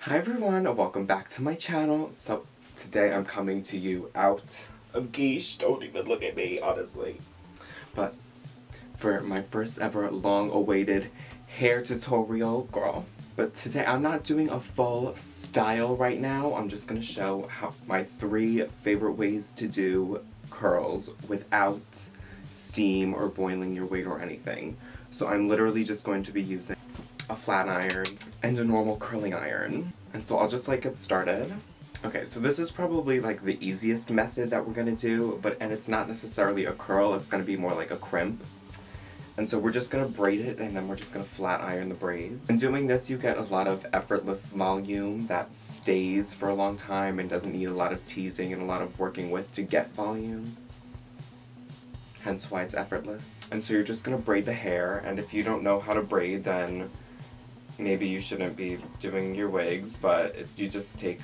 Hi everyone, and welcome back to my channel. So today I'm coming to you out of geesh. Don't even look at me, honestly. But for my first ever long-awaited hair tutorial, girl. But today I'm not doing a full style right now. I'm just gonna show my 3 favorite ways to do curls without steam or boiling your wig or anything. So I'm literally just going to be using a flat iron and a normal curling iron. And so I'll just get started. Okay, so this is probably the easiest method that we're gonna do, and it's not necessarily a curl, it's gonna be more like a crimp. And so we're just gonna braid it and then we're just gonna flat iron the braid. In doing this, you get a lot of effortless volume that stays for a long time and doesn't need a lot of teasing and a lot of working with to get volume. Hence why it's effortless. And so you're just gonna braid the hair, and if you don't know how to braid, then maybe you shouldn't be doing your wigs, but if you just take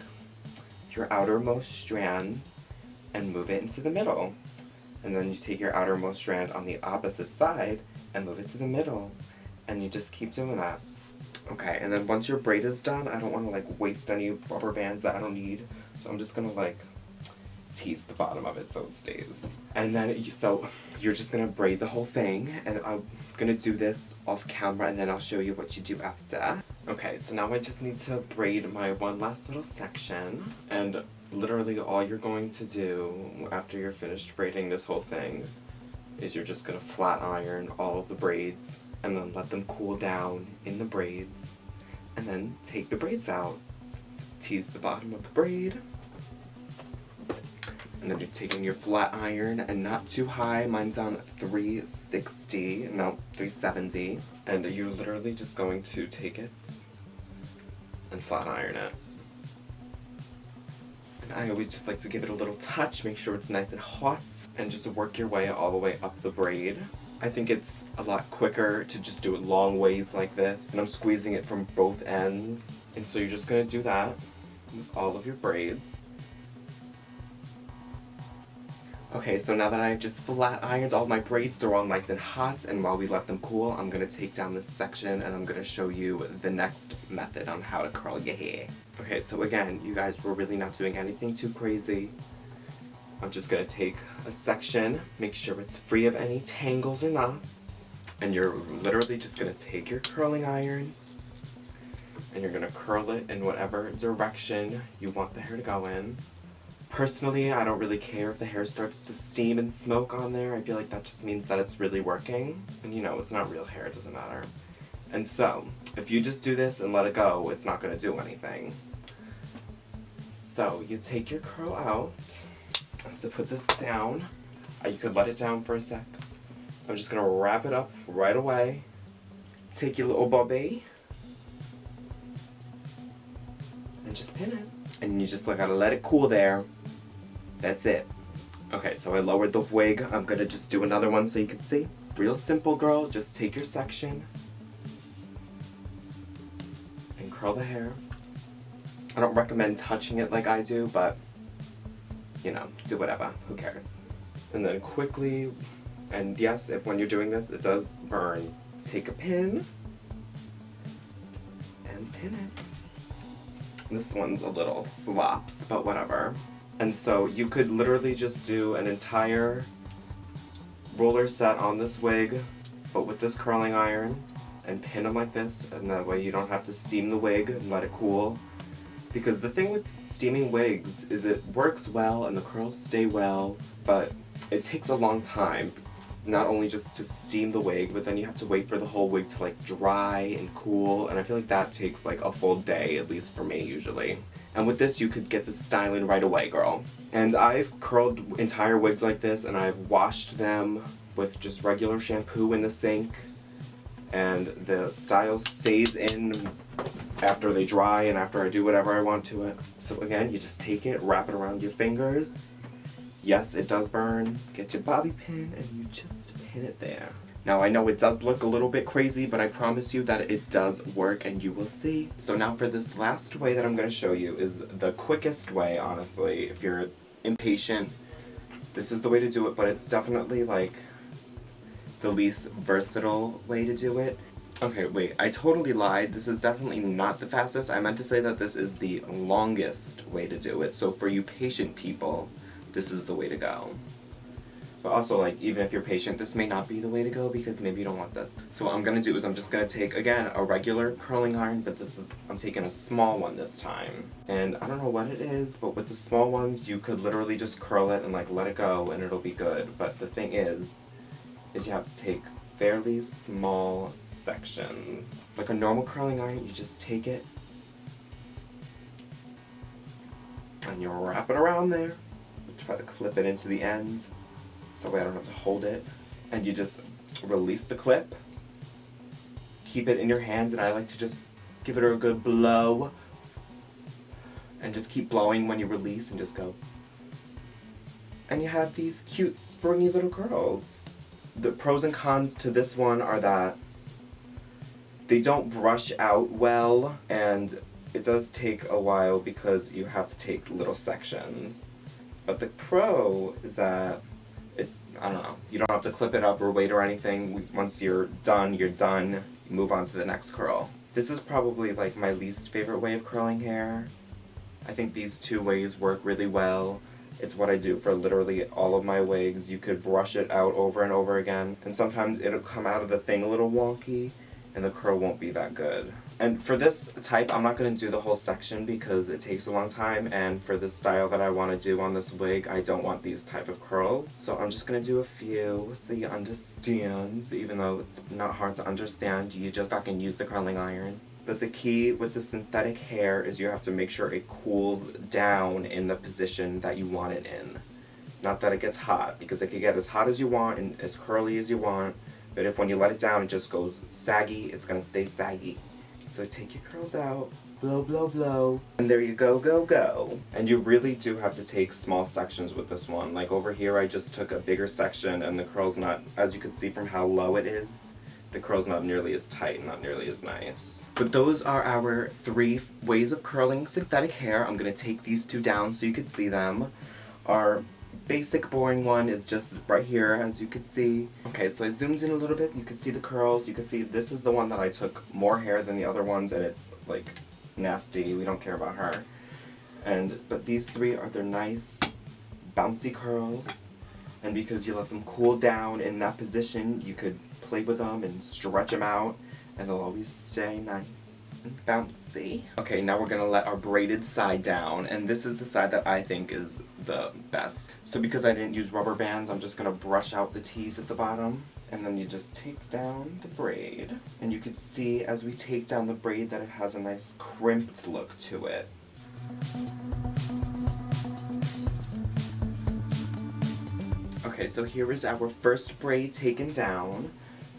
your outermost strand and move it into the middle. And then you take your outermost strand on the opposite side and move it to the middle. And you just keep doing that. Okay, and then once your braid is done, I don't want to waste any rubber bands that I don't need. So I'm just gonna tease the bottom of it so it stays. And then you're just gonna braid the whole thing, and I'm gonna do this off camera and then I'll show you what you do after. Okay, so now I just need to braid my one last little section, and literally all you're going to do after you're finished braiding this whole thing is you're just gonna flat iron all of the braids and then let them cool down in the braids, and then take the braids out. Tease the bottom of the braid. And then you're taking your flat iron, and not too high, mine's on 370, and you're literally just going to take it and flat iron it. And I always just like to give it a little touch, make sure it's nice and hot, and just work your way all the way up the braid. I think it's a lot quicker to just do it long ways like this, and I'm squeezing it from both ends. And so you're just gonna do that with all of your braids. Okay, so now that I've just flat ironed all my braids, they're all nice and hot, and while we let them cool, I'm gonna take down this section and I'm gonna show you the next method on how to curl your hair. Okay, so again, you guys, we're really not doing anything too crazy. I'm just gonna take a section, make sure it's free of any tangles or knots, and you're literally just gonna take your curling iron and you're gonna curl it in whatever direction you want the hair to go in. Personally, I don't really care if the hair starts to steam and smoke on there. I feel like that just means that it's really working. And it's not real hair, it doesn't matter. And so, if you just do this and let it go, it's not gonna do anything. So, you take your curl out. To put this down, you could let it down for a sec. I'm just gonna wrap it up right away. Take your little bobby and just pin it. And you just gotta let it cool there. That's it. Okay, so I lowered the wig. I'm gonna just do another one so you can see. Real simple, girl. Just take your section and curl the hair. I don't recommend touching it like I do, but do whatever. Who cares? And then quickly, and yes, when you're doing this, it does burn. Take a pin and pin it. This one's a little slops, but whatever. And so you could literally just do an entire roller set on this wig, but with this curling iron, and pin them like this, and that way you don't have to steam the wig and let it cool. Because the thing with steaming wigs is it works well and the curls stay well, but it takes a long time. Not only just to steam the wig, but then you have to wait for the whole wig to dry and cool, and I feel like that takes a full day, at least for me usually. And with this, you could get the styling right away, girl. And I've curled entire wigs like this, and I've washed them with just regular shampoo in the sink, and the style stays in after they dry and after I do whatever I want to it. So again, you just take it, wrap it around your fingers. Yes, it does burn. Get your bobby pin and you just pin it there. Now I know it does look a little bit crazy, but I promise you that it does work and you will see. So now for this last way that I'm going to show you is the quickest way, honestly. If you're impatient, this is the way to do it, but it's definitely the least versatile way to do it. Okay, wait, I totally lied. This is definitely not the fastest. I meant to say that this is the longest way to do it. So for you patient people, this is the way to go. But also, like, even if you're patient, this may not be the way to go because maybe you don't want this. So what I'm gonna do is I'm just gonna take, again, a regular curling iron, but I'm taking a small one this time. And I don't know what it is, but with the small ones, you could literally just curl it and, like, let it go and it'll be good. But the thing is you have to take fairly small sections. Like a normal curling iron, you just take it and you wrap it around there. Try to clip it into the ends. That way I don't have to hold it. And you just release the clip. Keep it in your hands, and I like to just give it a good blow. And just keep blowing when you release and just go. And you have these cute, springy little curls. The pros and cons to this one are that they don't brush out well, and it does take a while because you have to take little sections. But the pro is that I don't know, you don't have to clip it up or wait or anything. Once you're done, you move on to the next curl. This is probably like my least favorite way of curling hair. I think these two ways work really well. It's what I do for literally all of my wigs. You could brush it out over and over again, and sometimes it'll come out of the thing a little wonky, and the curl won't be that good. And for this type, I'm not going to do the whole section because it takes a long time, and for the style that I want to do on this wig, I don't want these type of curls. So I'm just going to do a few so you understand, even though it's not hard to understand, you just fucking use the curling iron. But the key with the synthetic hair is you have to make sure it cools down in the position that you want it in. Not that it gets hot, because it can get as hot as you want and as curly as you want, but if when you let it down it just goes saggy, it's going to stay saggy. So take your curls out, blow, blow, blow, and there you go, go, go. And you really do have to take small sections with this one. Like over here, I just took a bigger section, and the curl's not, as you can see from how low it is, the curl's not nearly as tight and not nearly as nice. But those are our 3 ways of curling synthetic hair. I'm going to take these 2 down so you can see them. Our basic boring one is just right here, as you can see. Okay, so I zoomed in a little bit. You can see the curls. You can see this is the one that I took more hair than the other ones, and it's like nasty. We don't care about her. But these 3 are their nice bouncy curls, and because you let them cool down in that position, you could play with them and stretch them out, and they'll always stay nice and bouncy. Okay, now we're gonna let our braided side down, and this is the side that I think is the best. So because I didn't use rubber bands, I'm just gonna brush out the T's at the bottom, and then you just take down the braid. And you can see as we take down the braid that it has a nice crimped look to it. Okay, so here is our first braid taken down.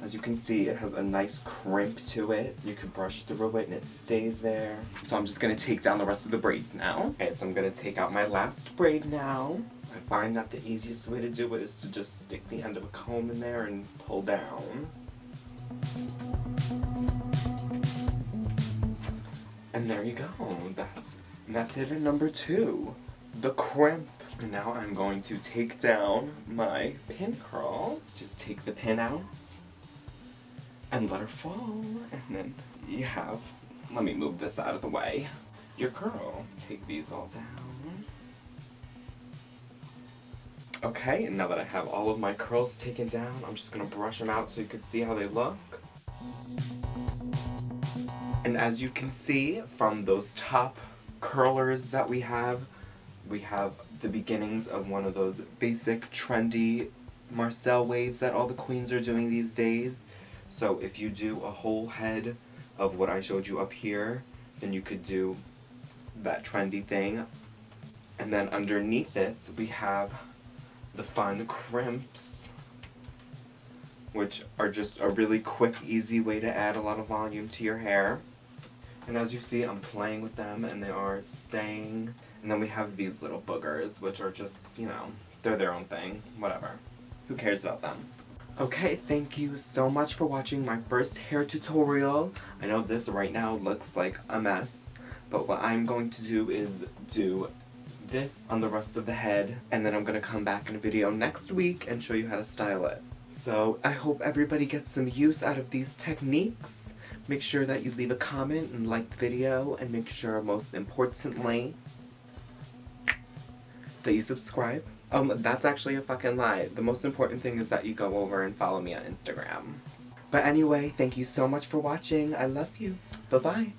As you can see, it has a nice crimp to it. You can brush through it and it stays there. So I'm just going to take down the rest of the braids now. Okay, so I'm going to take out my last braid now. I find that the easiest way to do it is to just stick the end of a comb in there and pull down. And there you go. That's method number 2, the crimp. And now I'm going to take down my pin curls. Just take the pin out and let her fall, and then you have, let me move this out of the way, your curl. Take these all down. Okay, and now that I have all of my curls taken down, I'm just gonna brush them out so you can see how they look. And as you can see from those top curlers that we have the beginnings of one of those basic trendy Marcel waves that all the queens are doing these days. So if you do a whole head of what I showed you up here, then you could do that trendy thing. And then underneath it, we have the fun crimps, which are just a really quick, easy way to add a lot of volume to your hair. And as you see, I'm playing with them and they are staying. And then we have these little boogers, which are just, you know, they're their own thing, whatever. Who cares about them? Okay, thank you so much for watching my first hair tutorial. I know this right now looks like a mess, but what I'm going to do is do this on the rest of the head, and then I'm going to come back in a video next week and show you how to style it. So I hope everybody gets some use out of these techniques. Make sure that you leave a comment and like the video, and make sure, most importantly, that you subscribe. That's actually a fucking lie. The most important thing is that you go over and follow me on Instagram. But anyway, thank you so much for watching. I love you. Bye-bye.